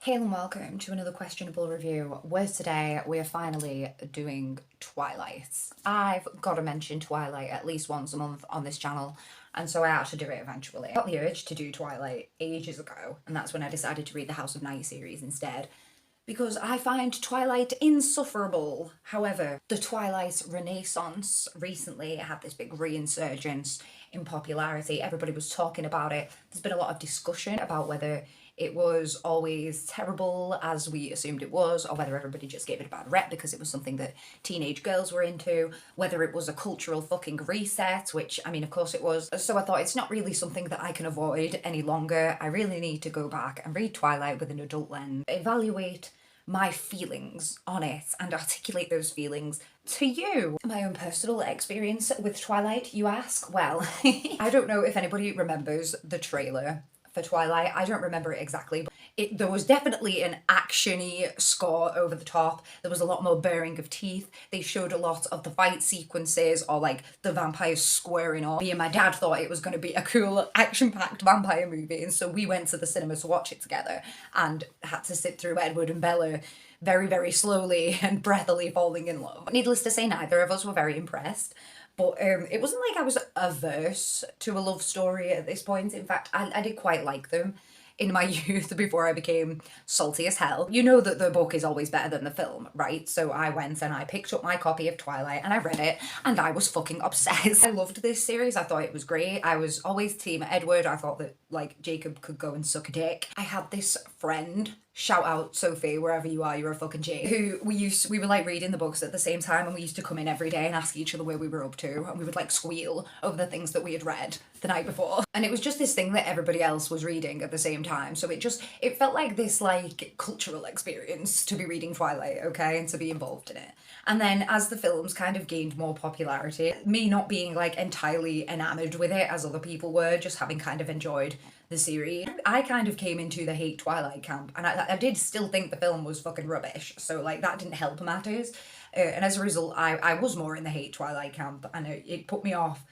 Hail and welcome to another questionable review, where today we are finally doing Twilight. I've got to mention Twilight at least once a month on this channel, and so I had to do it eventually. I got the urge to do Twilight ages ago, and that's when I decided to read the House of Night series instead, because I find Twilight insufferable. However, the Twilight Renaissance recently had this big reinsurgence in popularity. Everybody was talking about it. There's been a lot of discussion about whether it was always terrible as we assumed it was, or whether everybody just gave it a bad rep because it was something that teenage girls were into, whether it was a cultural fucking reset, which, I mean, of course it was. So I thought, it's not really something that I can avoid any longer. I really need to go back and read Twilight with an adult lens, evaluate my feelings on it and articulate those feelings to you. My own personal experience with Twilight, you ask? Well, I don't know if anybody remembers the trailer for Twilight. I don't remember it exactly, but there was definitely an action-y score over the top. There was a lot more baring of teeth. They showed a lot of the fight sequences, or like the vampires squaring off. Me and my dad thought it was going to be a cool action-packed vampire movie, and so we went to the cinema to watch it together and had to sit through Edward and Bella very, very slowly and breathily falling in love. Needless to say, neither of us were very impressed. But it wasn't like I was averse to a love story at this point. In fact, I did quite like them in my youth before I became salty as hell. You know that the book is always better than the film, right? So I went and I picked up my copy of Twilight and I read it and I was fucking obsessed. I loved this series. I thought it was great. I was always team Edward. I thought that, like, Jacob could go and suck a dick. I had this friend, shout out Sophie, wherever you are, you're a fucking G, who we were like reading the books at the same time, and we used to come in every day and ask each other where we were up to, and we would like squeal over the things that we had read the night before. And it was just this thing that everybody else was reading at the same time, so it felt like this like cultural experience to be reading Twilight, okay, and to be involved in it. And then as the films kind of gained more popularity, me not being like entirely enamored with it as other people were, just having kind of enjoyed the series, I kind of came into the hate Twilight camp, and I did still think the film was fucking rubbish, so like that didn't help matters, and as a result I was more in the hate Twilight camp, and it put me off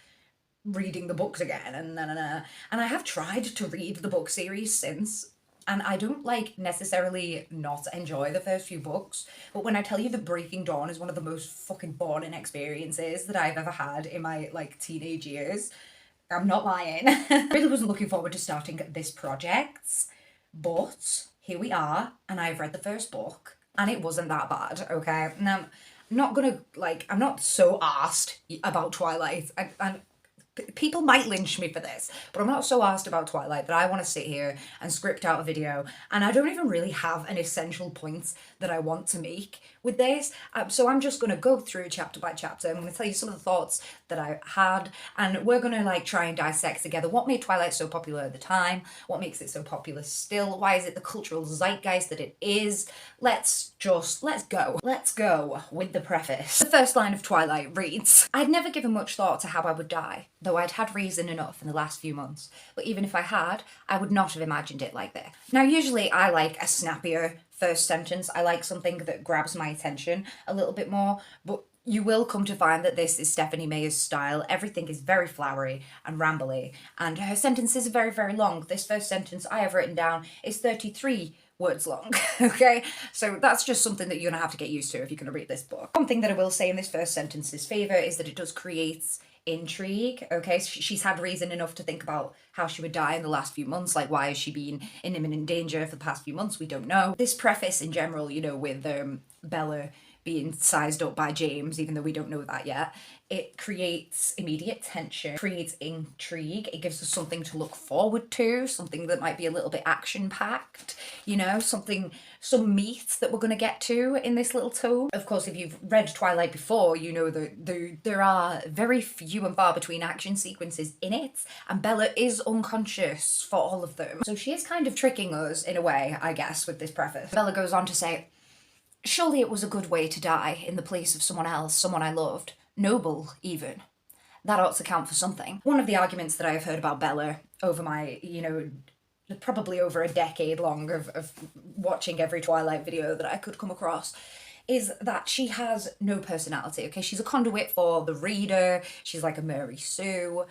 reading the books again, and I have tried to read the book series since, and I don't like necessarily not enjoy the first few books, but when I tell you that Breaking Dawn is one of the most fucking boring experiences that I've ever had in my like teenage years, I'm not lying. I really wasn't looking forward to starting this project, but here we are, and I've read the first book, and it wasn't that bad, okay? Now, I'm not so arsed about Twilight, and people might lynch me for this, but I'm not so arsed about Twilight that I want to sit here and script out a video, and I don't even really have an essential point that I want to make with this, so I'm just going to go through chapter by chapter. I'm going to tell you some of the thoughts that I had, and we're going to like try and dissect together what made Twilight so popular at the time, what makes it so popular still, why is it the cultural zeitgeist that it is. Let's go with the preface. The first line of Twilight reads, "I'd never given much thought to how I would die, though I'd had reason enough in the last few months, but even if I had, I would not have imagined it like this." Now, usually I like a snappier first sentence. I like something that grabs my attention a little bit more, but you will come to find that this is Stephanie Meyer's style. Everything is very flowery and rambly, and her sentences are very, very long. This first sentence I have written down is 33 words long, okay? So that's just something that you're gonna have to get used to if you're gonna read this book. One thing that I will say in this first sentence's favour is that it does create intrigue, okay? She's had reason enough to think about how she would die in the last few months, like why has she been in imminent danger for the past few months, we don't know. This preface in general, you know, with Bella being sized up by James, even though we don't know that yet, it creates immediate tension, creates intrigue, it gives us something to look forward to, something that might be a little bit action-packed, you know, some meat that we're going to get to in this little tome. Of course, if you've read Twilight before, you know that there are very few and far between action sequences in it, and Bella is unconscious for all of them. So she is kind of tricking us in a way, I guess, with this preface. Bella goes on to say, "Surely it was a good way to die in the place of someone else, someone I loved. Noble, even. That ought to count for something." One of the arguments that I have heard about Bella over my, probably over a decade long of watching every Twilight video that I could come across, is that she has no personality, okay? She's a conduit for the reader. She's like a Mary Sue.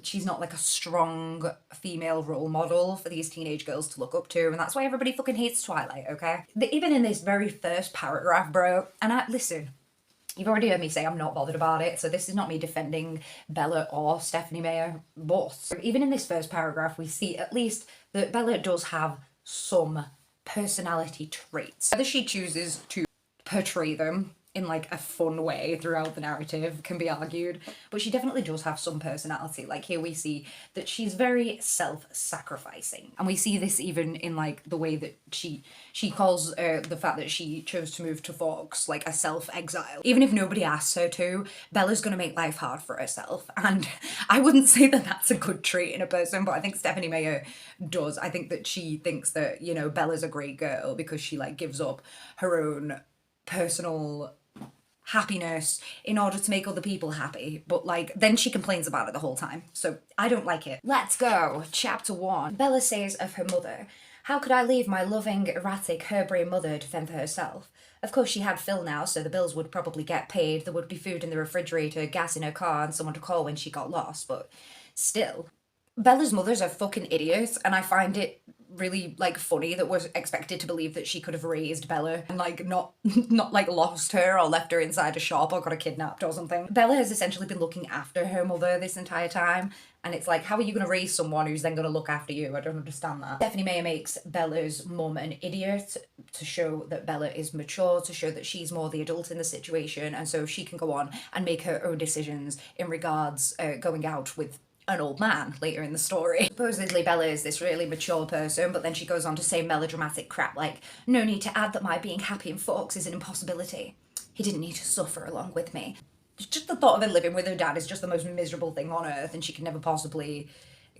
She's not like a strong female role model for these teenage girls to look up to, and that's why everybody fucking hates Twilight, okay? Even in this very first paragraph, bro, and listen, you've already heard me say I'm not bothered about it, so this is not me defending Bella or Stephanie Meyer, but even in this first paragraph, we see at least that Bella does have some personality traits. Whether she chooses to portray them in like a fun way throughout the narrative can be argued, but she definitely does have some personality. Like here we see that she's very self-sacrificing, and we see this even in like the way that she calls the fact that she chose to move to Forks like a self-exile. Even if nobody asks her to, Bella's gonna make life hard for herself, and I wouldn't say that that's a good trait in a person, but I think Stephanie Meyer does. I think that she thinks that, you know, Bella's a great girl because she like gives up her own personal happiness in order to make other people happy, but like then she complains about it the whole time, so I don't like it. Let's go. Chapter 1. Bella says of her mother, "How could I leave my loving, erratic, harebrained mother to fend for herself? Of course she had Phil now, so the bills would probably get paid, there would be food in the refrigerator, gas in her car, and someone to call when she got lost, but still." Bella's mother's a fucking idiot, and I find it really like funny that we're expected to believe that she could have raised Bella and like not like lost her or left her inside a shop or got her kidnapped or something. Bella has essentially been looking after her mother this entire time, and it's like, how are you going to raise someone who's then going to look after you? I don't understand that. Stephanie Meyer makes Bella's mum an idiot to show that Bella is mature, to show that she's more the adult in the situation, and so she can go on and make her own decisions in regards going out with an old man later in the story. Supposedly Bella is this really mature person, but then she goes on to say melodramatic crap like, "No need to add that my being happy in Forks is an impossibility. He didn't need to suffer along with me." Just the thought of her living with her dad is just the most miserable thing on earth, and she can never possibly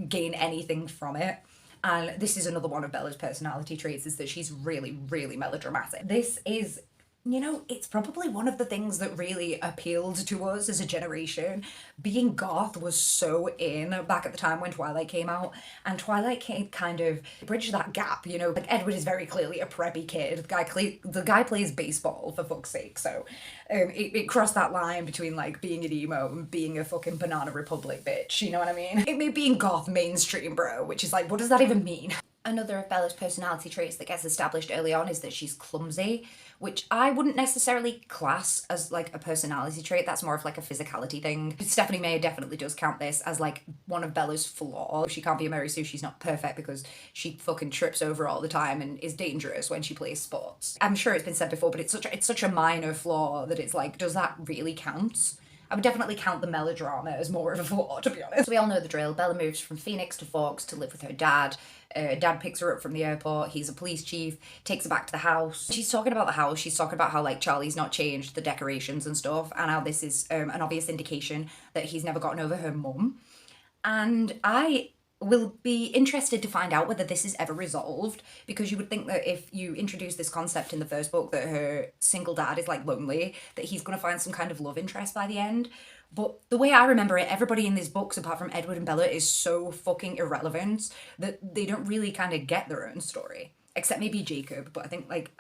gain anything from it. And this is another one of Bella's personality traits, is that she's really, really melodramatic. This is, you know, it's probably one of the things that really appealed to us as a generation. Being goth was so in back at the time when Twilight came out, and Twilight came kind of bridge that gap, you know. Like Edward is very clearly a preppy kid. The guy plays baseball, for fuck's sake, so it crossed that line between like being an emo and being a fucking Banana Republic bitch, you know what I mean? It made being goth mainstream, bro, which is like, what does that even mean? Another of Bella's personality traits that gets established early on is that she's clumsy, which I wouldn't necessarily class as like a personality trait. That's more of like a physicality thing. Stephanie Meyer definitely does count this as like one of Bella's flaws. She can't be a Mary Sue, she's not perfect because she fucking trips over all the time and is dangerous when she plays sports. I'm sure it's been said before, but it's such a minor flaw that it's like, does that really count? I would definitely count the melodrama as more of a flaw, to be honest. We all know the drill. Bella moves from Phoenix to Forks to live with her dad. Dad picks her up from the airport. He's a police chief, takes her back to the house. She's talking about the house. She's talking about how like Charlie's not changed the decorations and stuff, and how this is an obvious indication that he's never gotten over her mum. And I will be interested to find out whether this is ever resolved, because you would think that if you introduce this concept in the first book that her single dad is like lonely, that he's going to find some kind of love interest by the end. But the way I remember it, everybody in these books apart from Edward and Bella is so fucking irrelevant that they don't really kind of get their own story, except maybe Jacob. But I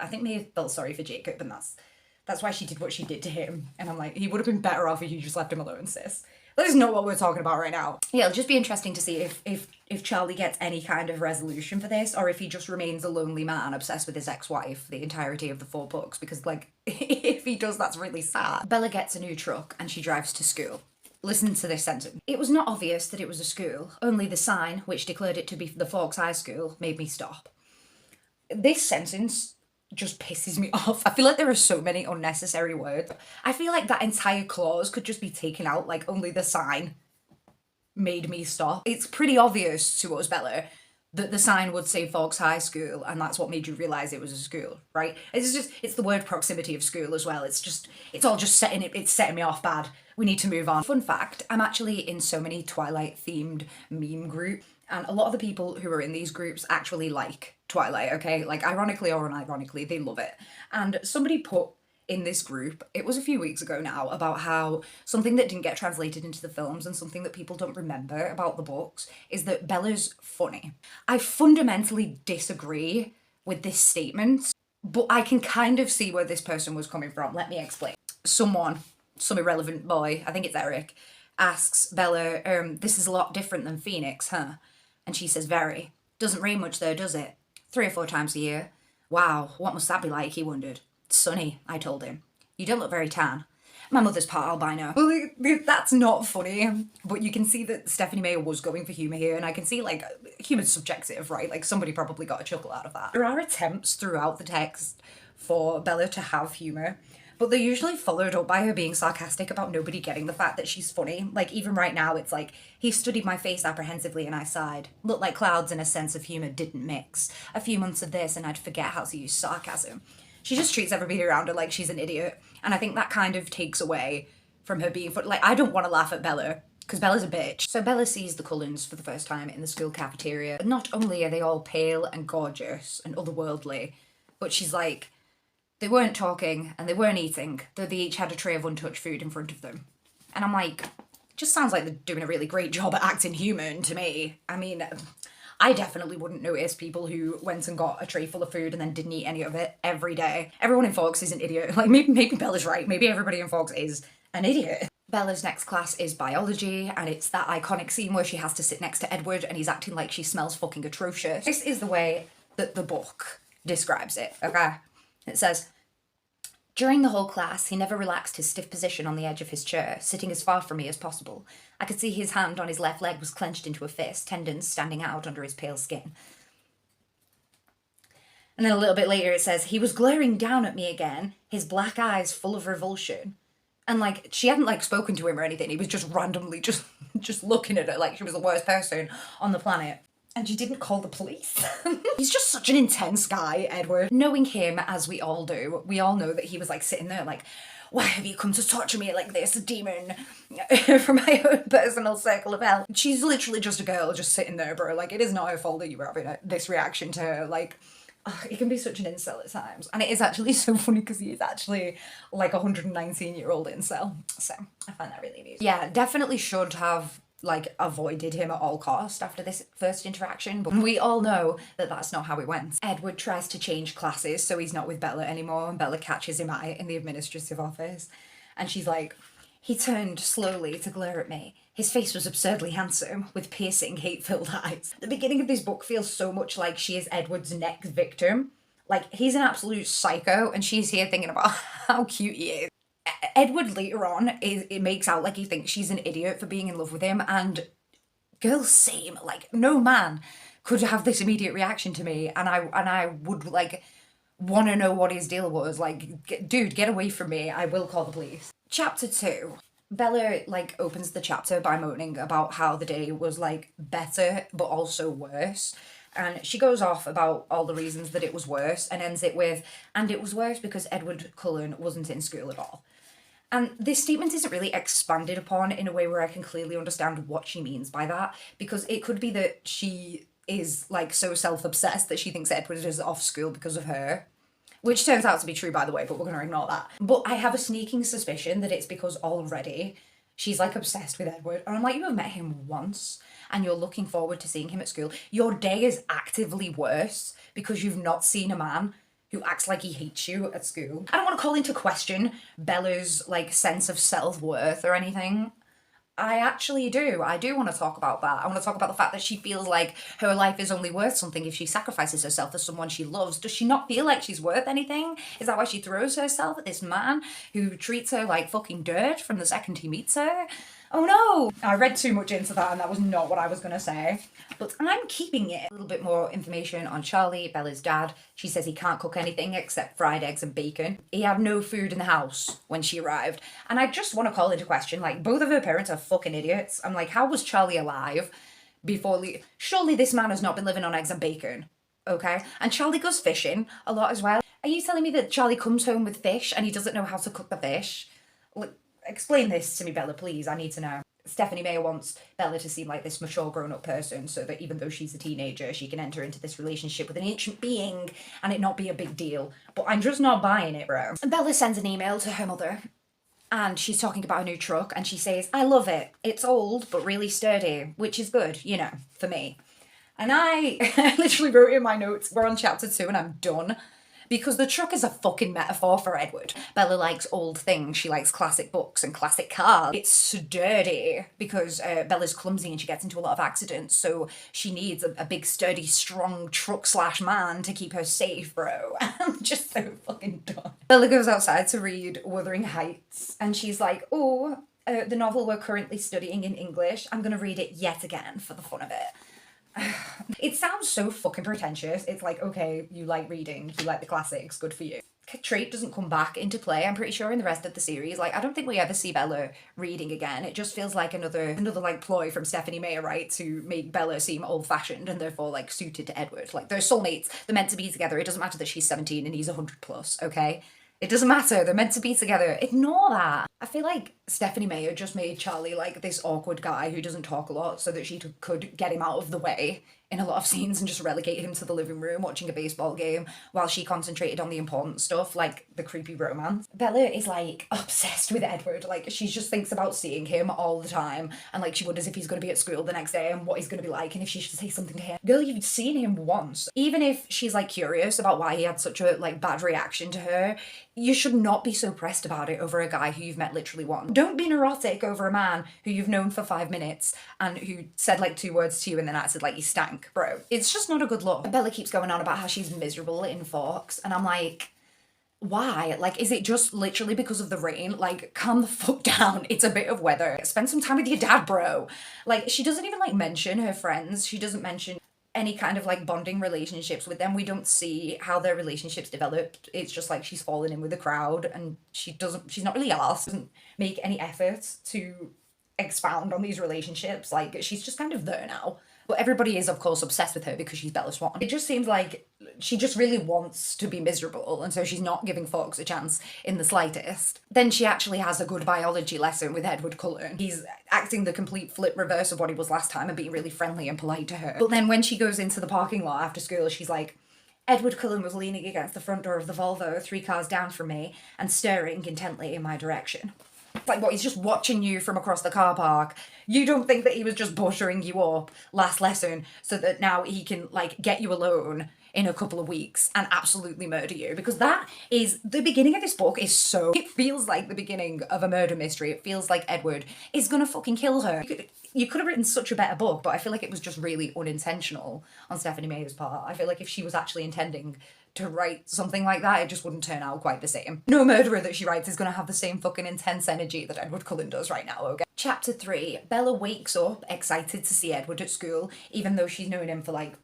think May felt sorry for Jacob, and that's why she did what she did to him. And I'm like, he would have been better off if you just left him alone, sis. That is not what we're talking about right now. Yeah, it'll just be interesting to see if Charlie gets any kind of resolution for this, or if he just remains a lonely man obsessed with his ex-wife the entirety of the 4 books, because like, if he does, that's really sad. Bella gets a new truck and she drives to school. Listen to this sentence. "It was not obvious that it was a school. Only the sign, which declared it to be the Forks High School, made me stop." This sentence just pisses me off. I feel like there are so many unnecessary words. I feel like that entire clause could just be taken out, like only the sign made me stop. It's pretty obvious to us, Bella, that the sign would say Forks High School, and that's what made you realise it was a school, right? It's the word proximity of school as well. It's all just setting me off bad. We need to move on. Fun fact, I'm actually in so many Twilight themed meme groups, and a lot of the people who are in these groups actually like Twilight, okay? Like, ironically or unironically, they love it. And somebody put in this group, it was a few weeks ago now, about how something that didn't get translated into the films and something that people don't remember about the books is that Bella's funny. I fundamentally disagree with this statement, But I can kind of see where this person was coming from. Let me explain. Some irrelevant boy, I think it's Eric, asks Bella, this is a lot different than Phoenix, huh? And she says, very. Doesn't rain much though, does it? 3 or 4 times a year. Wow, what must that be like, he wondered. Sunny, I told him. You don't look very tan. My mother's part albino. Well, that's not funny, but you can see that Stephanie Meyer was going for humour here, and I can see, like, humour's subjective, right? Like, somebody probably got a chuckle out of that. There are attempts throughout the text for Bella to have humour, but they're usually followed up by her being sarcastic about nobody getting the fact that she's funny. Like, even right now, it's like, he studied my face apprehensively and I sighed. Looked like clouds and a sense of humour didn't mix. A few months of this and I'd forget how to use sarcasm. She just treats everybody around her like she's an idiot. And I think that kind of takes away from her being funny. Like, I don't want to laugh at Bella, because Bella's a bitch. So Bella sees the Cullens for the first time in the school cafeteria. Not only are they all pale and gorgeous and otherworldly, but she's like, they weren't talking and they weren't eating, though they each had a tray of untouched food in front of them. And I'm like, just sounds like they're doing a really great job at acting human to me. I mean, I definitely wouldn't notice people who went and got a tray full of food and then didn't eat any of it every day. Everyone in Forks is an idiot. Like, maybe Bella's right. Maybe everybody in Forks is an idiot. Bella's next class is biology, and it's that iconic scene where she has to sit next to Edward and he's acting like she smells fucking atrocious. This is the way that the book describes it, okay? It says, during the whole class, he never relaxed his stiff position on the edge of his chair, sitting as far from me as possible. I could see his hand on his left leg was clenched into a fist, tendons standing out under his pale skin. And then a little bit later it says, he was glaring down at me again, his black eyes full of revulsion. And, like, she hadn't, like, spoken to him or anything. He was just randomly just looking at her like she was the worst person on the planet. And she didn't call the police. He's just such an intense guy, Edward. Knowing him, as we all do, we all know that he was, like, sitting there like, why have you come to torture me like this, a demon from my own personal circle of hell? She's literally just a girl just sitting there, bro. Like, it is not her fault that you were having this reaction to her. Like, it can be such an incel at times. And it is actually so funny because he is actually like a 119-year-old incel. So I find that really amusing. Yeah, definitely should have like avoided him at all cost after this first interaction, but we all know that that's not how it went. Edward tries to change classes so he's not with Bella anymore, and Bella catches him out in the administrative office, and she's like, he turned slowly to glare at me. His face was absurdly handsome, with piercing, hate-filled eyes. The beginning of this book feels so much like she is Edward's next victim. Like, he's an absolute psycho, and she's here thinking about how cute he is. Edward later on, it makes out like he thinks she's an idiot for being in love with him, and girls, same. Like, no man could have this immediate reaction to me, and I would, like, want to know what his deal was. Like, dude, get away from me. I will call the police. Chapter 2. Bella, like, opens the chapter by moaning about how the day was, like, better, but also worse. And she goes off about all the reasons that it was worse and ends it with, and it was worse because Edward Cullen wasn't in school at all. And this statement isn't really expanded upon in a way where I can clearly understand what she means by that, because it could be that she is, like, so self-obsessed that she thinks Edward is off school because of her. Which turns out to be true, by the way, but we're going to ignore that. But I have a sneaking suspicion that it's because already she's, like, obsessed with Edward. And I'm like, you have met him once and you're looking forward to seeing him at school. Your day is actively worse because you've not seen a man who acts like he hates you at school. I don't want to call into question Bella's, like, sense of self-worth or anything. I actually do. I do want to talk about that. I want to talk about the fact that she feels like her life is only worth something if she sacrifices herself for someone she loves. Does she not feel like she's worth anything? Is that why she throws herself at this man who treats her like fucking dirt from the second he meets her? Oh no! I read too much into that and that was not what I was going to say. But I'm keeping it. A little bit more information on Charlie, Bella's dad. She says he can't cook anything except fried eggs and bacon. He had no food in the house when she arrived. And I just want to call into question, like, both of her parents are fucking idiots. I'm like, how was Charlie alive before... Surely this man has not been living on eggs and bacon, okay? And Charlie goes fishing a lot as well. Are you telling me that Charlie comes home with fish and he doesn't know how to cook the fish? Like, explain this to me, Bella, please. I need to know. Stephanie Meyer wants Bella to seem like this mature grown-up person so that even though she's a teenager, she can enter into this relationship with an ancient being and it not be a big deal. But I'm just not buying it, bro. Bella sends an email to her mother and she's talking about a new truck and she says, I love it. It's old but really sturdy, which is good, you know, for me. And I literally wrote in my notes, we're on chapter 2 and I'm done. because the truck is a fucking metaphor for Edward. Bella likes old things. She likes classic books and classic cars. It's sturdy because Bella's clumsy and she gets into a lot of accidents, so she needs a big, sturdy, strong truck slash man to keep her safe, bro. I'm just so fucking done. Bella goes outside to read Wuthering Heights and she's like, oh, the novel we're currently studying in English, I'm gonna read it yet again for the fun of it. It sounds so fucking pretentious. It's like, okay, you like reading, you like the classics, good for you. Trait doesn't come back into play, I'm pretty sure, in the rest of the series. Like, I don't think we ever see Bella reading again. It just feels like another like ploy from Stephanie Meyer, right, to make Bella seem old-fashioned and therefore like suited to Edward. Like, they're soulmates, they're meant to be together. It doesn't matter that she's 17 and he's 100 plus, okay? It doesn't matter, they're meant to be together. Ignore that. I feel like Stephanie Meyer just made Charlie like this awkward guy who doesn't talk a lot so that she could get him out of the way in a lot of scenes and just relegate him to the living room watching a baseball game while she concentrated on the important stuff, like the creepy romance. Bella is like obsessed with Edward. Like, she just thinks about seeing him all the time and like she wonders if he's going to be at school the next day and what he's going to be like and if she should say something to him. Girl, you've seen him once. Even if she's like curious about why he had such a like bad reaction to her, you should not be so pressed about it over a guy who you've met literally once. Don't be neurotic over a man who you've known for 5 minutes and who said like 2 words to you and then acted like you stank, bro. It's just not a good look. Bella keeps going on about how she's miserable in Forks and I'm like, why? Like, is it just literally because of the rain? Like, calm the fuck down. It's a bit of weather. Spend some time with your dad, bro. Like, she doesn't even like mention her friends. She doesn't mention any kind of like bonding relationships with them. We don't see how their relationships developed. It's just like she's fallen in with the crowd and she's not really asked, doesn't make any efforts to expound on these relationships. Like, she's just kind of there now. But everybody is, of course, obsessed with her because she's Bella Swan. It just seems like she just really wants to be miserable, and so she's not giving folks a chance in the slightest. Then she actually has a good biology lesson with Edward Cullen. He's acting the complete flip reverse of what he was last time and being really friendly and polite to her. But then when she goes into the parking lot after school, she's like, Edward Cullen was leaning against the front door of the Volvo 3 cars down from me and staring intently in my direction. Like, what, he's just watching you from across the car park? You don't think that he was just buttering you up last lesson so that now he can, like, get you alone in a couple of weeks and absolutely murder you? Because that is, the beginning of this book is so, it feels like the beginning of a murder mystery. It feels like Edward is gonna fucking kill her. You could have written such a better book, but I feel like it was just really unintentional on Stephanie Meyer's part. I feel like if she was actually intending to write something like that, it just wouldn't turn out quite the same. No murderer that she writes is gonna have the same fucking intense energy that Edward Cullen does right now, okay? Chapter 3. Bella wakes up excited to see Edward at school, even though she's known him for like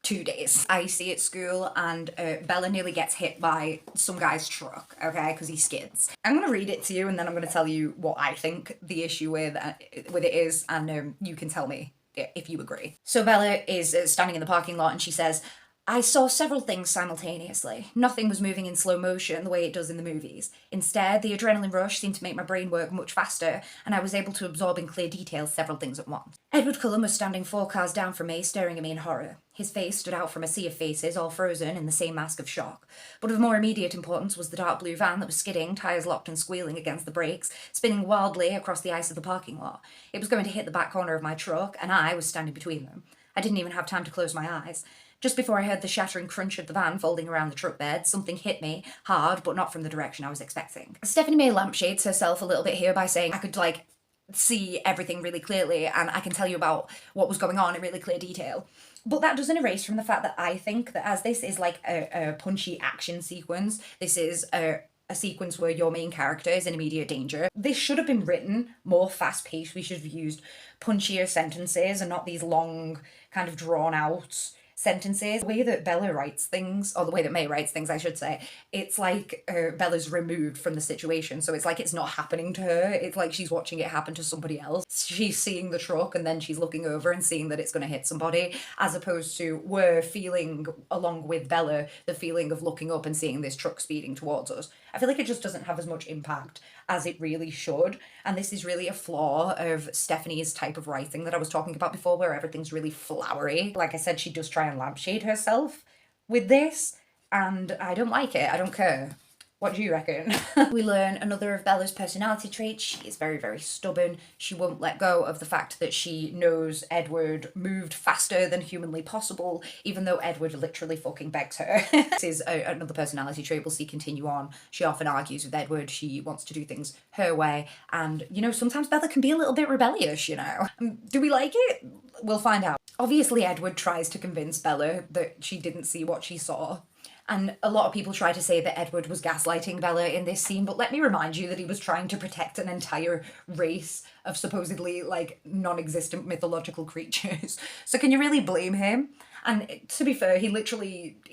2 days. Icy at school and Bella nearly gets hit by some guy's truck, okay, because he skids. I'm gonna read it to you and then I'm gonna tell you what I think the issue with it is, and you can tell me if you agree. So Bella is standing in the parking lot and she says, I saw several things simultaneously. Nothing was moving in slow motion the way it does in the movies. Instead, the adrenaline rush seemed to make my brain work much faster, and I was able to absorb in clear detail several things at once. Edward Cullen was standing 4 cars down from me, staring at me in horror. His face stood out from a sea of faces, all frozen in the same mask of shock. But of more immediate importance was the dark blue van that was skidding, tyres locked and squealing against the brakes, spinning wildly across the ice of the parking lot. It was going to hit the back corner of my truck, and I was standing between them. I didn't even have time to close my eyes. Just before I heard the shattering crunch of the van folding around the truck bed, something hit me, hard, but not from the direction I was expecting. Stephanie Meyer lampshades herself a little bit here by saying I could, like, see everything really clearly and I can tell you about what was going on in really clear detail. But that doesn't erase from the fact that I think that as this is like a punchy action sequence, this is a sequence where your main character is in immediate danger. This should have been written more fast-paced. We should have used punchier sentences and not these long, kind of drawn-out sentences. The way that Bella writes things, or the way that May writes things, I should say, it's like Bella's removed from the situation, so it's like it's not happening to her. It's like she's watching it happen to somebody else. She's seeing the truck and then she's looking over and seeing that it's going to hit somebody, as opposed to we're feeling, along with Bella, the feeling of looking up and seeing this truck speeding towards us. I feel like it just doesn't have as much impact as it really should, and this is really a flaw of Stephanie's type of writing that I was talking about before, where everything's really flowery. Like I said, she does try and lampshade herself with this, and I don't like it. I don't care. What do you reckon? We learn another of Bella's personality traits. She is very, very stubborn. She won't let go of the fact that she knows Edward moved faster than humanly possible, even though Edward literally fucking begs her. This is another personality trait we'll see continue on. She often argues with Edward. She wants to do things her way. And, you know, sometimes Bella can be a little bit rebellious, you know. Do we like it? We'll find out. Obviously, Edward tries to convince Bella that she didn't see what she saw. And a lot of people try to say that Edward was gaslighting Bella in this scene, but let me remind you that he was trying to protect an entire race of supposedly, like, non-existent mythological creatures. So can you really blame him? And to be fair, he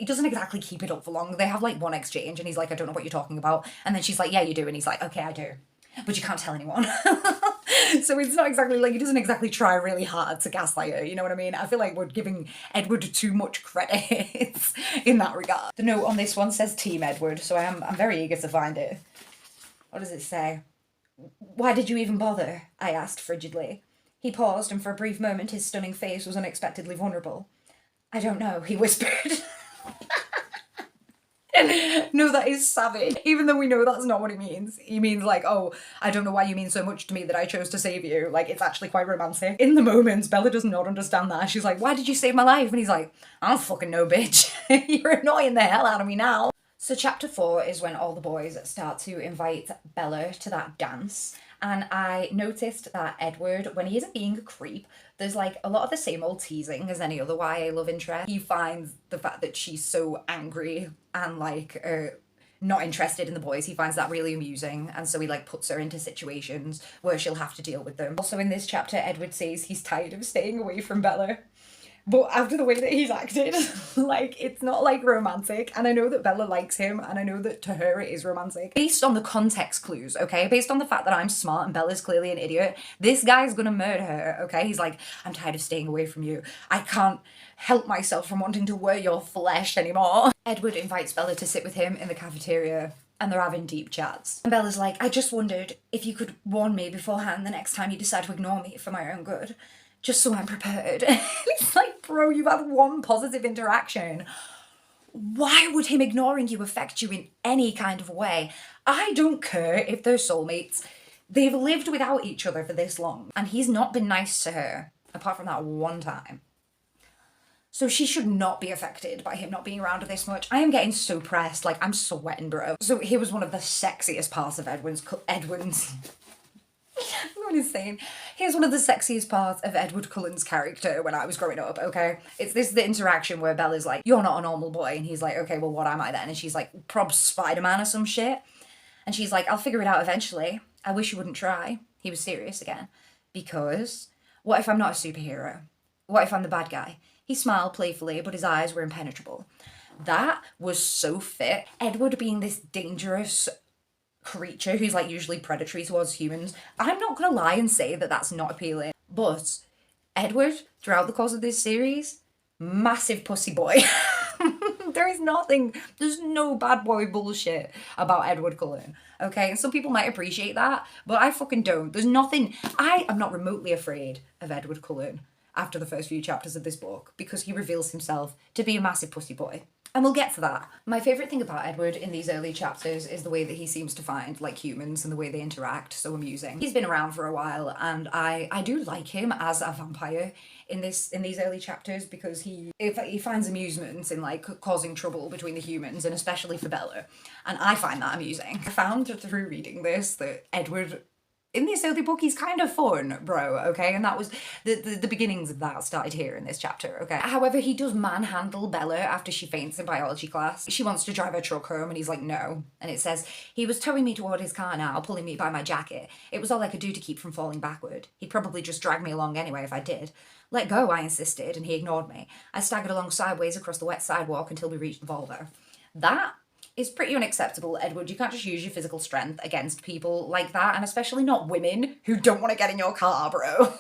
doesn't exactly keep it up for long. They have, like, one exchange, and he's like, I don't know what you're talking about. And then she's like, yeah, you do. And he's like, okay, I do. But you can't tell anyone. So it's not exactly, like, he doesn't exactly try really hard to gaslight her, you know what I mean? I feel like we're giving Edward too much credit in that regard. The note on this one says Team Edward, so I'm very eager to find it. What does it say? Why did you even bother? I asked frigidly. He paused, and for a brief moment his stunning face was unexpectedly vulnerable. I don't know, he whispered. No, that is savage. Even though we know that's not what he means. He means like, oh, I don't know why you mean so much to me that I chose to save you. Like, it's actually quite romantic. In the moment, Bella does not understand that. She's like, why did you save my life? And he's like, I don't fucking know, bitch. You're annoying the hell out of me now. So chapter 4 is when all the boys start to invite Bella to that dance. And I noticed that Edward, when he isn't being a creep, there's like a lot of the same old teasing as any other YA love interest. He finds the fact that she's so angry and like not interested in the boys, he finds that really amusing, and so he like puts her into situations where she'll have to deal with them. Also in this chapter, Edward says he's tired of staying away from Bella. But after the way that he's acted, like, it's not, like, romantic. And I know that Bella likes him, and I know that to her it is romantic. Based on the context clues, okay? Based on the fact that I'm smart and Bella's clearly an idiot, this guy's gonna murder her, okay? He's like, I'm tired of staying away from you. I can't help myself from wanting to wear your flesh anymore. Edward invites Bella to sit with him in the cafeteria, and they're having deep chats. And Bella's like, I just wondered if you could warn me beforehand the next time you decide to ignore me for my own good. Just so I'm prepared. It's like, bro, you've had one positive interaction. Why would him ignoring you affect you in any kind of way? I don't care if they're soulmates. They've lived without each other for this long, and he's not been nice to her, apart from that one time. So she should not be affected by him not being around her this much. I am getting so pressed, like, I'm sweating, bro. So here was one of the sexiest parts of Edward's I'm going insane. Here's one of the sexiest parts of Edward Cullen's character when I was growing up, okay? It's the interaction where Bella's like, you're not a normal boy. And he's like, okay, well, what am I then? And she's like, prob Spider-Man or some shit. And she's like, I'll figure it out eventually. I wish you wouldn't try. He was serious again. Because what if I'm not a superhero? What if I'm the bad guy? He smiled playfully, but his eyes were impenetrable. That was so fit. Edward being this dangerous creature who's like usually predatory towards humans. I'm not gonna lie and say that that's not appealing, but Edward, throughout the course of this series, massive pussy boy. There's no bad boy bullshit about Edward Cullen, okay? And some people might appreciate that, but I fucking don't. I am not remotely afraid of Edward Cullen after the first few chapters of this book, because he reveals himself to be a massive pussy boy. And we'll get to that. My favourite thing about Edward in these early chapters is the way that he seems to find, like, humans and the way they interact. So amusing. He's been around for a while, and I do like him as a vampire in these early chapters, because he finds amusement in, like, causing trouble between the humans, and especially for Bella. And I find that amusing. I found through reading this that Edward, in this early book, he's kind of fun, bro, okay? And that was, the beginnings of that started here in this chapter, okay? However, he does manhandle Bella after she faints in biology class. She wants to drive her truck home, and he's like, no. And it says, he was towing me toward his car now, pulling me by my jacket. It was all I could do to keep from falling backward. He'd probably just drag me along anyway if I did. Let go, I insisted, and he ignored me. I staggered along sideways across the wet sidewalk until we reached the Volvo. That is pretty unacceptable, Edward. You can't just use your physical strength against people like that, and especially not women who don't want to get in your car, bro.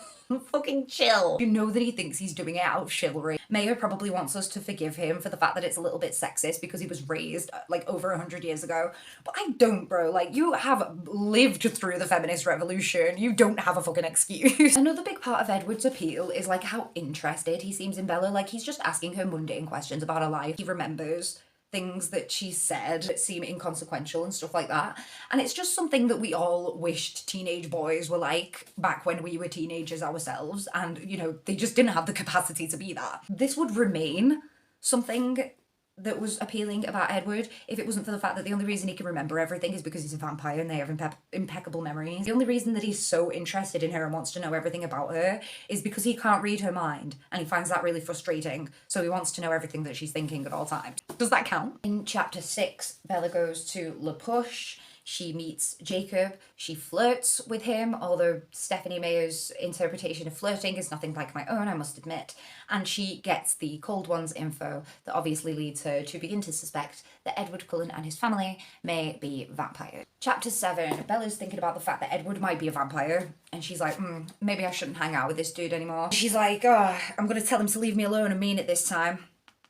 Fucking chill. You know that he thinks he's doing it out of chivalry. Mayo probably wants us to forgive him for the fact that it's a little bit sexist because he was raised like over 100 years ago. But I don't, bro. Like, you have lived through the feminist revolution. You don't have a fucking excuse. Another big part of Edward's appeal is like how interested he seems in Bella. Like, he's just asking her mundane questions about her life. He remembers things that she said that seem inconsequential and stuff like that. And it's just something that we all wished teenage boys were like back when we were teenagers ourselves, and you know, they just didn't have the capacity to be that. This would remain something that was appealing about Edward if it wasn't for the fact that the only reason he can remember everything is because he's a vampire and they have impeccable memories. The only reason that he's so interested in her and wants to know everything about her is because he can't read her mind, and he finds that really frustrating, so he wants to know everything that she's thinking at all times. Does that count? In chapter 6, Bella goes to La Push. She meets Jacob, she flirts with him, although Stephanie Meyer's interpretation of flirting is nothing like my own, I must admit, and she gets the Cold One's info that obviously leads her to begin to suspect that Edward Cullen and his family may be vampires. Chapter 7, Bella's thinking about the fact that Edward might be a vampire, and she's like, maybe I shouldn't hang out with this dude anymore. She's like, oh, I'm gonna tell him to leave me alone and mean it this time.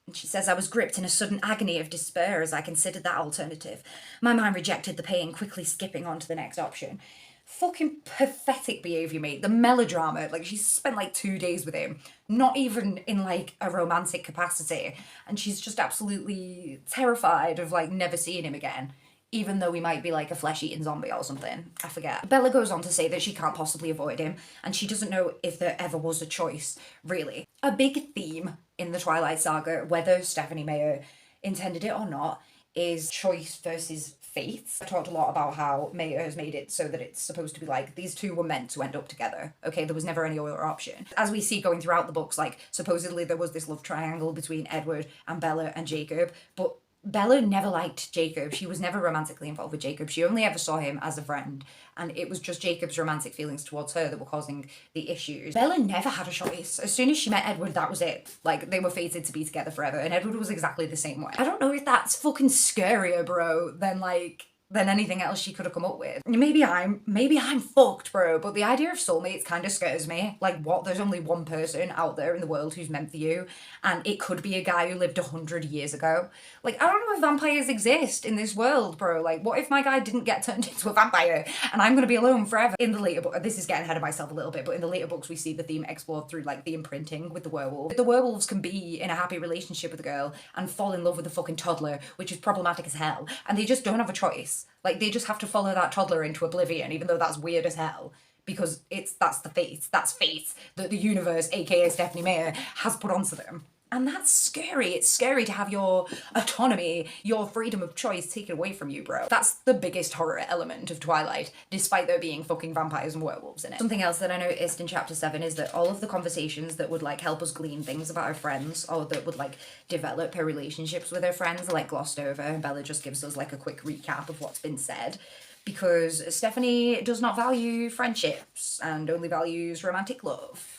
And she says, I was gripped in a sudden agony of despair as I considered that alternative. My mind rejected the pain, quickly skipping on to the next option. Fucking pathetic behaviour, mate. The melodrama. Like, she spent like 2 days with him, not even in like a romantic capacity. And she's just absolutely terrified of like never seeing him again, even though he might be like a flesh-eating zombie or something. I forget. Bella goes on to say that she can't possibly avoid him, and she doesn't know if there ever was a choice, really. A big theme in the Twilight Saga, whether Stephanie Meyer intended it or not, is choice versus fate. I talked a lot about how Meyer has made it so that it's supposed to be like, these two were meant to end up together. Okay, there was never any other option. As we see going throughout the books, like, supposedly there was this love triangle between Edward and Bella and Jacob, but Bella never liked Jacob. She was never romantically involved with Jacob. She only ever saw him as a friend, and it was just Jacob's romantic feelings towards her that were causing the issues. Bella never had a choice. As soon as she met Edward, that was it. Like, they were fated to be together forever, and Edward was exactly the same way. I don't know if that's fucking scarier, bro, than anything else she could have come up with. Maybe I'm fucked, bro, but the idea of soulmates kind of scares me. Like, what? There's only one person out there in the world who's meant for you, and it could be a guy who lived 100 years ago. Like, I don't know if vampires exist in this world, bro. Like, what if my guy didn't get turned into a vampire and I'm gonna be alone forever? In the later book, this is getting ahead of myself a little bit, but in the later books we see the theme explored through like the imprinting with the werewolf. The werewolves can be in a happy relationship with a girl and fall in love with a fucking toddler, which is problematic as hell, and they just don't have a choice. Like, they just have to follow that toddler into oblivion, even though that's weird as hell, because that's fate that the universe, aka Stephanie Meyer, has put onto them. And that's scary. It's scary to have your autonomy, your freedom of choice taken away from you, bro. That's the biggest horror element of Twilight, despite there being fucking vampires and werewolves in it. Something else that I noticed in chapter 7 is that all of the conversations that would like help us glean things about our friends, or that would like develop her relationships with her friends, are like glossed over, and Bella just gives us like a quick recap of what's been said. Because Stephanie does not value friendships and only values romantic love.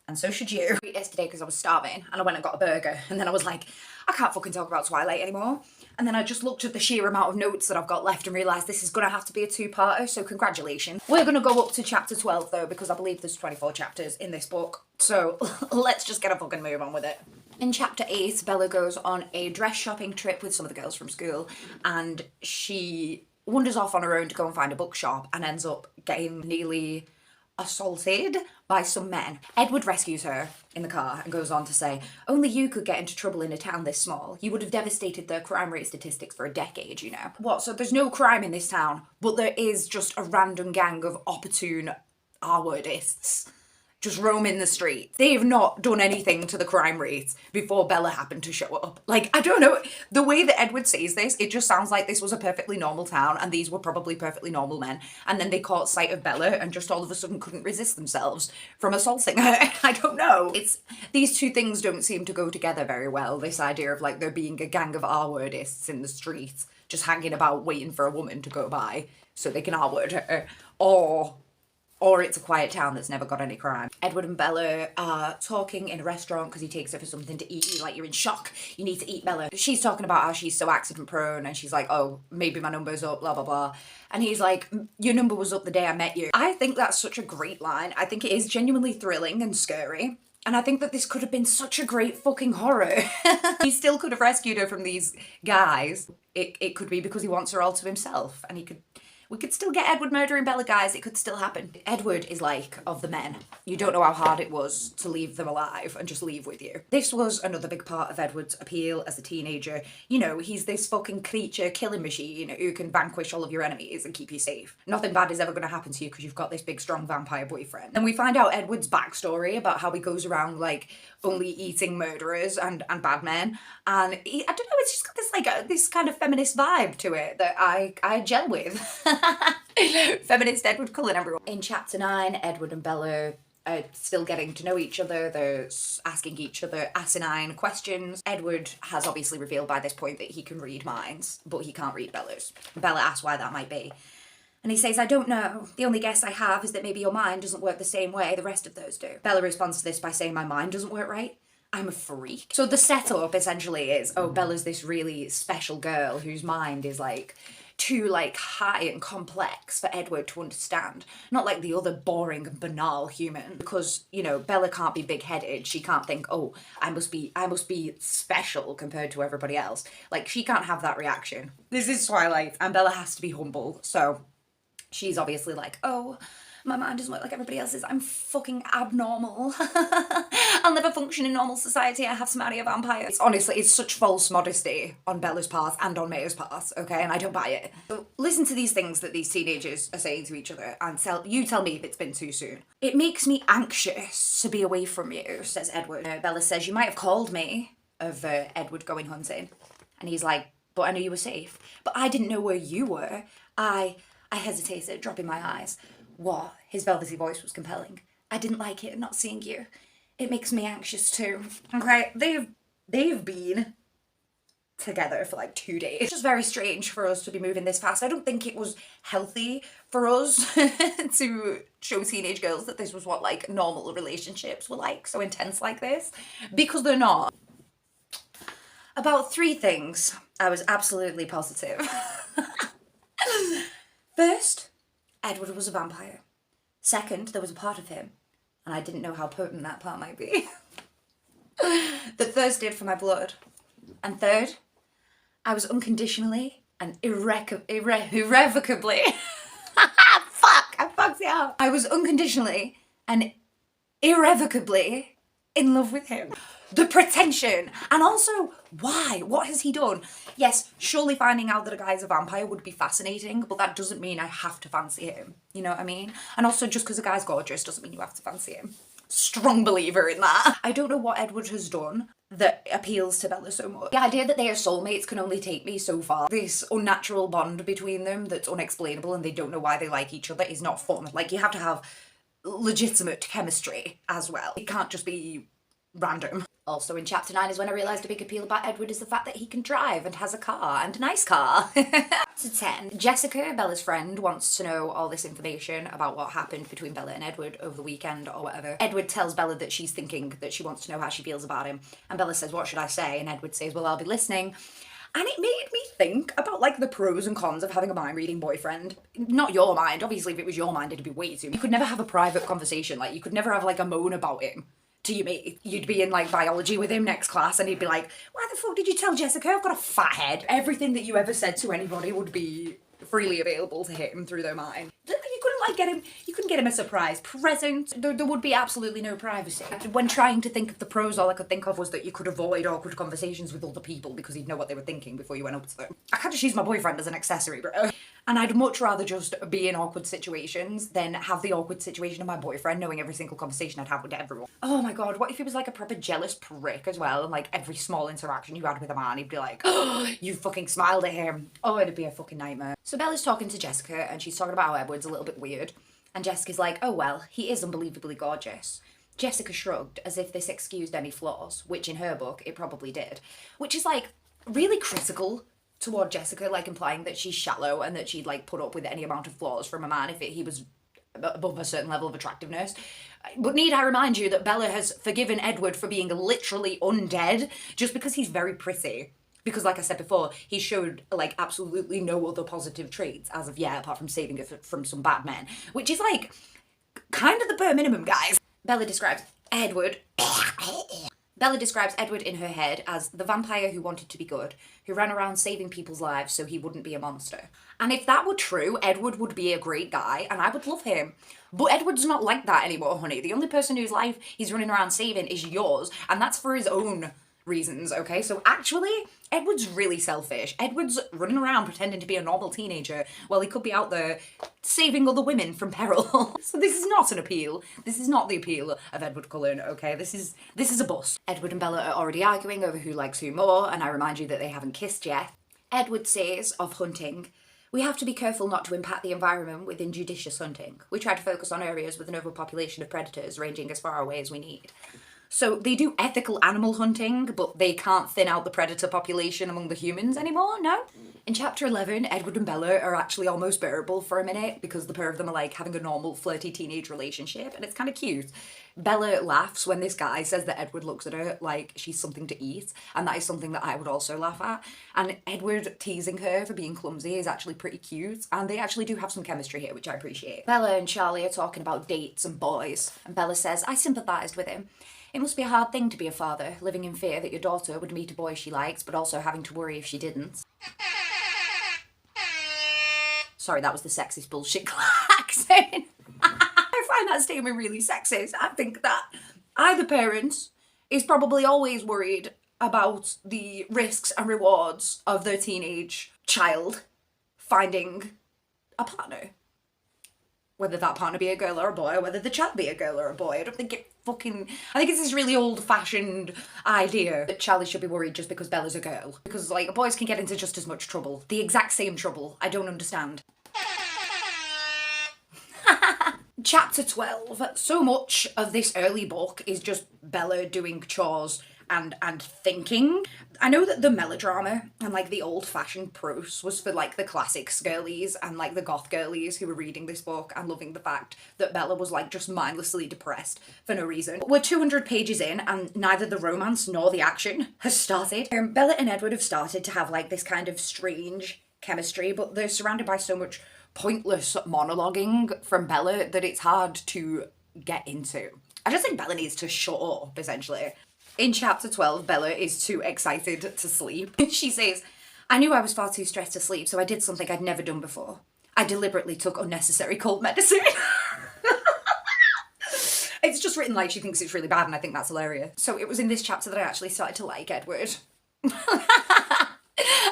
And so should you. Yesterday, because I was starving, and I went and got a burger, and then I was like, I can't fucking talk about Twilight anymore. And then I just looked at the sheer amount of notes that I've got left and realised this is going to have to be a two-parter, so congratulations. We're going to go up to chapter 12 though, because I believe there's 24 chapters in this book, so let's just get a fucking move on with it. In chapter 8, Bella goes on a dress shopping trip with some of the girls from school, and she wanders off on her own to go and find a bookshop and ends up getting nearly assaulted by some men. Edward rescues her in the car and goes on to say, only you could get into trouble in a town this small. You would have devastated the crime rate statistics for a decade, you know. What, so there's no crime in this town, but there is just a random gang of opportune R-wordists just roaming the streets. They've not done anything to the crime rate before Bella happened to show up. Like, I don't know, the way that Edward says this, it just sounds like this was a perfectly normal town and these were probably perfectly normal men, and then they caught sight of Bella and just all of a sudden couldn't resist themselves from assaulting her. I don't know. These two things don't seem to go together very well, this idea of like there being a gang of R-wordists in the streets just hanging about waiting for a woman to go by so they can R-word her, or it's a quiet town that's never got any crime. Edward and Bella are talking in a restaurant because he takes her for something to eat. He's like, you're in shock, you need to eat, Bella. She's talking about how she's so accident prone, and she's like, oh, maybe my number's up, blah, blah, blah. And he's like, your number was up the day I met you. I think that's such a great line. I think it is genuinely thrilling and scary. And I think that this could have been such a great fucking horror. He still could have rescued her from these guys. It could be because he wants her all to himself, and he could We could still get Edward murdering Bella, guys. It could still happen. Edward is like, of the men, you don't know how hard it was to leave them alive and just leave with you. This was another big part of Edward's appeal as a teenager. You know, he's this fucking creature killing machine who can vanquish all of your enemies and keep you safe. Nothing bad is ever going to happen to you because you've got this big strong vampire boyfriend. And we find out Edward's backstory about how he goes around like only eating murderers and bad men. And I don't know, it's just got this like this kind of feminist vibe to it that I gel with. Feminist Edward Cullen, everyone. In chapter 9, Edward and Bella are still getting to know each other. They're asking each other asinine questions. Edward has obviously revealed by this point that he can read minds, but he can't read Bella's. Bella asks why that might be. And he says, I don't know. The only guess I have is that maybe your mind doesn't work the same way the rest of those do. Bella responds to this by saying my mind doesn't work right. I'm a freak. So the setup essentially is, oh, Bella's this really special girl whose mind is like too like high and complex for Edward to understand. Not like the other boring and banal human. Because, you know, Bella can't be big-headed. She can't think, oh, I must be special compared to everybody else. Like, she can't have that reaction. This is Twilight, and Bella has to be humble. So she's obviously like, oh, my mind doesn't work like everybody else's. I'm fucking abnormal. I'll never function in normal society. I have to marry a vampire. It's such false modesty on Bella's part and on Maya's part, okay? And I don't buy it. So listen to these things that these teenagers are saying to each other and you tell me if it's been too soon. It makes me anxious to be away from you, says Edward. Bella says, you might have called me of Edward going hunting. And he's like, but I knew you were safe. But I didn't know where you were. I hesitated, dropping my eyes. What? His velvety voice was compelling. I didn't like it not seeing you. It makes me anxious too. Okay, they've been together for like 2 days. It's just very strange for us to be moving this fast. I don't think it was healthy for us to show teenage girls that this was what like normal relationships were like, so intense like this, because they're not. About 3 things I was absolutely positive. First, Edward was a vampire. Second, there was a part of him, and I didn't know how potent that part might be, that thirsted for my blood. And third, I was unconditionally and irrevocably I fucked it up. I was unconditionally and irrevocably in love with him. The pretension. And also, why? What has he done? Yes, surely finding out that a guy's a vampire would be fascinating, but that doesn't mean I have to fancy him. You know what I mean? And also, just because a guy's gorgeous doesn't mean you have to fancy him. Strong believer in that. I don't know what Edward has done that appeals to Bella so much. The idea that they are soulmates can only take me so far. This unnatural bond between them that's unexplainable and they don't know why they like each other is not fun. Like, you have to have legitimate chemistry as well. It can't just be random. Also in chapter 9 is when I realised a big appeal about Edward is the fact that he can drive and has a car, and a nice car. Chapter 10. Jessica, Bella's friend, wants to know all this information about what happened between Bella and Edward over the weekend or whatever. Edward tells Bella that she's thinking that she wants to know how she feels about him, and Bella says, what should I say? And Edward says, well, I'll be listening. And it made me think about like the pros and cons of having a mind-reading boyfriend. Not your mind, obviously if it was your mind it'd be way too. You could never have a private conversation, like you could never have like a moan about him to your mate. You'd be in like biology with him next class and he'd be like, why the fuck did you tell Jessica I've got a fat head? Everything that you ever said to anybody would be freely available to him through their mind. You couldn't get him a surprise present. There would be absolutely no privacy. When trying to think of the pros, all I could think of was that you could avoid awkward conversations with other people because you'd know what they were thinking before you went up to them. I can't just use my boyfriend as an accessory, bro. And I'd much rather just be in awkward situations than have the awkward situation of my boyfriend knowing every single conversation I'd have with everyone. Oh my god, what if he was like a proper jealous prick as well, and like every small interaction you had with a man he'd be like, oh, you fucking smiled at him. Oh, it'd be a fucking nightmare. So Bella's talking to Jessica and she's talking about how Edward's a little bit weird, and Jessica's like, oh well, he is unbelievably gorgeous. Jessica shrugged as if this excused any flaws, which in her book it probably did, which is like really critical toward Jessica, like implying that she's shallow and that she'd like put up with any amount of flaws from a man if he was above a certain level of attractiveness. But need I remind you that Bella has forgiven Edward for being literally undead just because he's very pretty. Because like I said before, he showed like absolutely no other positive traits as of yet, apart from saving her from some bad men, which is like kind of the bare minimum, guys. Bella describes Edward Bella describes Edward in her head as the vampire who wanted to be good, who ran around saving people's lives so he wouldn't be a monster. And if that were true, Edward would be a great guy and I would love him. But Edward's not like that anymore, honey. The only person whose life he's running around saving is yours, and that's for his own reasons, okay? So actually, Edward's really selfish. Edward's running around pretending to be a normal teenager while he could be out there saving other women from peril. So this is not an appeal. This is not the appeal of Edward Cullen, okay? This is a bust. Edward and Bella are already arguing over who likes who more, and I remind you that they haven't kissed yet. Edward says of hunting, "We have to be careful not to impact the environment with injudicious hunting. We try to focus on areas with an overpopulation of predators ranging as far away as we need." So they do ethical animal hunting, but they can't thin out the predator population among the humans anymore, no? In chapter 11, Edward and Bella are actually almost bearable for a minute because the pair of them are like having a normal flirty teenage relationship, and it's kind of cute. Bella laughs when this guy says that Edward looks at her like she's something to eat, and that is something that I would also laugh at. And Edward teasing her for being clumsy is actually pretty cute, and they actually do have some chemistry here, which I appreciate. Bella and Charlie are talking about dates and boys, and Bella says, "I sympathised with him. It must be a hard thing to be a father, living in fear that your daughter would meet a boy she likes, but also having to worry if she didn't." Sorry, that was the sexist bullshit klaxon. I find that statement really sexist. I think that either parent is probably always worried about the risks and rewards of their teenage child finding a partner. Whether that partner be a girl or a boy, or whether the child be a girl or a boy. I think it's this really old-fashioned idea that Charlie should be worried just because Bella's a girl. Because, like, boys can get into just as much trouble. The exact same trouble. I don't understand. Chapter 12. So much of this early book is just Bella doing chores and thinking. I know that the melodrama and like the old-fashioned prose was for like the classics girlies and like the goth girlies who were reading this book and loving the fact that Bella was like just mindlessly depressed for no reason. We're 200 pages in and neither the romance nor the action has started. Bella and Edward have started to have like this kind of strange chemistry, but they're surrounded by so much pointless monologuing from Bella that it's hard to get into. I just think Bella needs to shut up, essentially. In chapter 12, Bella is too excited to sleep. She says, "I knew I was far too stressed to sleep, so I did something I'd never done before. I deliberately took unnecessary cold medicine." It's just written like she thinks it's really bad, and I think that's hilarious. So it was in this chapter that I actually started to like Edward.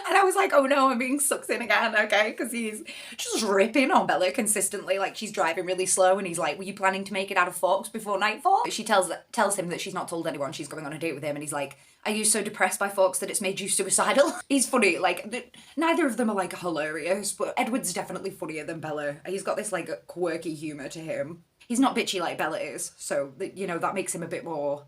And I was like, oh no, I'm being sucked in again, okay? Because he's just ripping on Bella consistently. Like, she's driving really slow and he's like, "Were you planning to make it out of Forks before nightfall?" She tells him that she's not told anyone she's going on a date with him, and he's like, "Are you so depressed by Forks that it's made you suicidal?" He's funny. Like, neither of them are like hilarious, but Edward's definitely funnier than Bella. He's got this like quirky humour to him. He's not bitchy like Bella is, so, you know, that makes him a bit more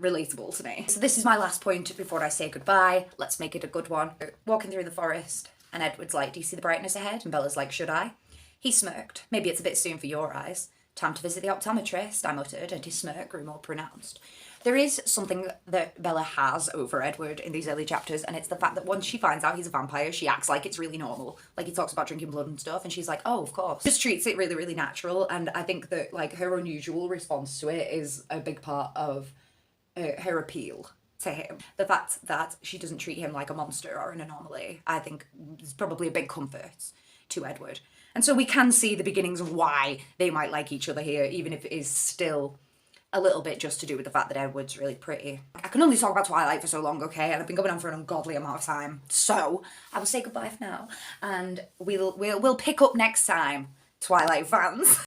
relatable to me. So this is my last point before I say goodbye. Let's make it a good one. Walking through the forest, and Edward's like, "Do you see the brightness ahead?" And Bella's like, "Should I?" He smirked. "Maybe it's a bit soon for your eyes. Time to visit the optometrist," I muttered, and his smirk grew more pronounced. There is something that Bella has over Edward in these early chapters, and it's the fact that once she finds out he's a vampire, she acts like it's really normal. Like, he talks about drinking blood and stuff, and she's like, "Oh, of course." Just treats it really, really natural, and I think that, like, her unusual response to it is a big part of her appeal to him. The fact that she doesn't treat him like a monster or an anomaly, I think, is probably a big comfort to Edward. And so we can see the beginnings of why they might like each other here, even if it is still a little bit just to do with the fact that Edward's really pretty. I can only talk about Twilight for so long, okay? And I've been going on for an ungodly amount of time. So I will say goodbye for now, and we'll pick up next time, Twilight fans.